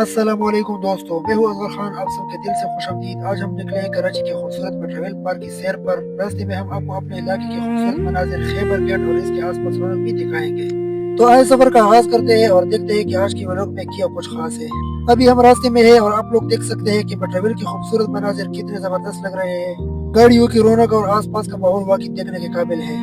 अस्सलाम वालेकुम दोस्तों, मैं हूँ अजगर खान, आप सबके दिल से खुशामदीद। आज हम निकले हैं कराची के खूबसूरत मेट्रोवेल पार्क की सैर पर। रास्ते में हम आपको अपने इलाके के खूबसूरत मनाजिर, खैबर गेट और इसके आसपास रौनक भी दिखाएंगे। तो आए सफर का आगाज करते हैं और देखते हैं कि आज की व्लॉग में क्या कुछ खास है। अभी हम रास्ते में हैं और आप लोग देख सकते हैं कि मेट्रोवेल के खूबसूरत मनाजिर कितने जबरदस्त लग रहे हैं। गाड़ियों की रौनक और आसपास का माहौल वाकई देखने के काबिल है।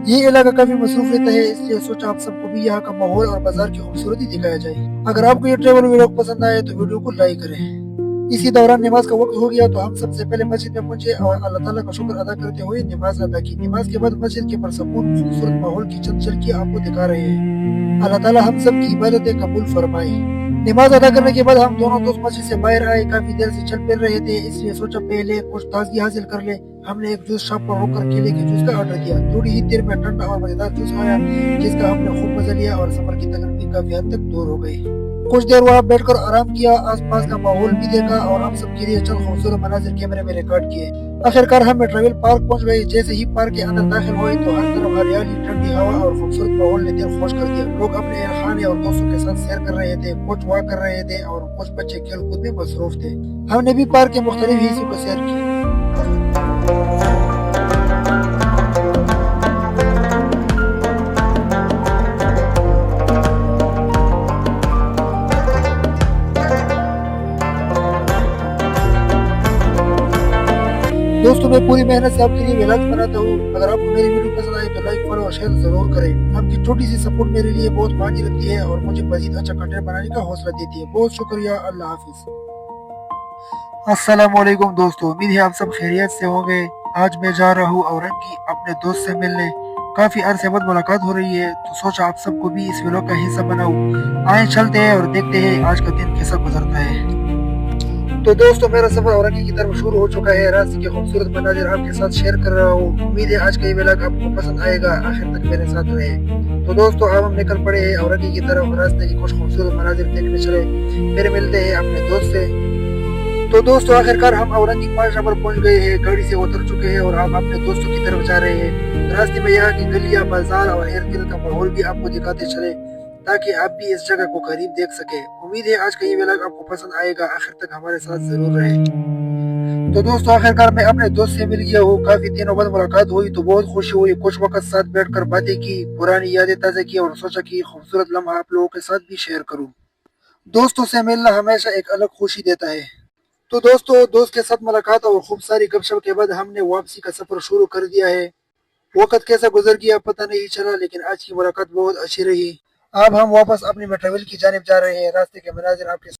ये इलाका काफी मसरूफ रहता है, इसलिए सोचा आप सबको भी यहाँ का माहौल और बाजार की खूबसूरती दिखाया जाए। अगर आपको ये ट्रेवल वीडियो पसंद आए तो वीडियो को लाइक करें। इसी दौरान नमाज का वक्त हो गया तो हम सबसे पहले मस्जिद में पहुंचे और अल्लाह ताला का शुक्र अदा करते हुए नमाज अदा की। नमाज के बाद मस्जिद के पुरसकून खूबसूरत माहौल की चंद झलकियां आपको दिखा रहे हैं। अल्लाह ताला हम सब की इबादतें कबूल फरमाए। नमाज अदा करने के बाद हम दोनों दोस्त मस्जिद से बाहर आए। काफी देर से चल फिर रहे थे, इसलिए सोचा पहले कुछ ताजगी हासिल कर ले। हमने एक जूस शॉप पर रुककर केले के जूस का ऑर्डर किया। थोड़ी ही देर में ठंडा और मजेदार जूस आया, जिसका हमने खूब मजा लिया और सफर की थकान भी काफी हद तक दूर हो गई। कुछ देर वहाँ बैठकर आराम किया, आसपास का माहौल भी देखा और हम सब के लिए चंद खूबसूरत मनाजिर कैमरे में रिकॉर्ड किए। आखिरकार हम ट्रेवल पार्क पहुंच गए। जैसे ही पार्क के अंदर दाखिल हुए तो हर तरफ हरियाली, ठंडी हवा और खूबसूरत माहौल ने दिल खुश कर दिया। लोग अपने खाने और दोस्तों के साथ सैर कर रहे थे, कुछ वॉक कर रहे थे और कुछ बच्चे खेल कूद में मसरूफ थे। हमने भी पार्क के मुख्तलिफ हिस्सों को सैर की। दोस्तों, मैं पूरी मेहनत से आपके लिए व्लॉग बनाता हूँ। अगर आपको मेरी वीडियो पसंद आए तो लाइक, फॉलो और शेयर जरूर करें। आपकी छोटी सी सपोर्ट मेरे लिए बहुत मायने रखती है और मुझे मजीद अच्छा कंटेंट बनाने का हौसला देती है। बहुत शुक्रिया। अल्लाह हाफिज। अस्सलाम वालेकुम दोस्तों, उम्मीद है आप सब खैरियत से होंगे। आज मैं जा रहा हूँ औरंगी अपने दोस्त से मिलने। काफी अरसे बाद मुलाकात हो रही है तो सोचा आप सबको भी इस व्लॉग का हिस्सा बनाऊं। आए चलते हैं और देखते हैं आज का दिन कैसा गुजरता है। तो दोस्तों, मेरा सफर औरंगी की तरफ शुरू हो चुका है। रास्ते के खूबसूरत मनाजिर आपके साथ शेयर कर रहा हूँ। उम्मीद है आज का ये व्लॉग आपको पसंद आएगा, आखिर तक मेरे साथ रहे। तो दोस्तों, अब हम निकल पड़े हैं औरंगी की तरफ। रास्ते की कुछ खूबसूरत मनाजिर देखने चले, फिर मिलते हैं अपने दोस्त से। तो दोस्तों, आखिरकार हम औरंगी 5 नंबर पहुंच गए हैं। गाड़ी से उतर चुके हैं और हम अपने दोस्तों की तरफ जा रहे हैं। रास्ते में यहाँ की गलियां, बाजार और इर्द गिर्द का माहौल भी आपको दिखाते चले, ताकि आप भी इस जगह को करीब देख सके। उम्मीद है आज का ये व्लॉग आपको पसंद आएगा, आखिर तक हमारे साथ जरूर रहे। तो दोस्तों, आखिरकार मैं अपने दोस्त से मिल गया हूँ। काफी दिनों बाद मुलाकात हुई तो बहुत खुशी हुई। कुछ वक्त साथ बैठकर बातें की, पुरानी यादें ताज़ा की और सोचा कि खूबसूरत लम्हा आप लोगों के साथ भी शेयर करूँ। दोस्तों से मिलना हमेशा एक अलग खुशी देता है। तो दोस्तों, दोस्त के साथ मुलाकात और खूब सारी गपशप के बाद हमने वापसी का सफर शुरू कर दिया है। वक्त कैसा गुजर गया पता नहीं चला, लेकिन आज की मुलाकात बहुत अच्छी रही। अब हम वापस अपनी मेट्रोवेल की जानिब जा रहे हैं। रास्ते के मनाजिर आपके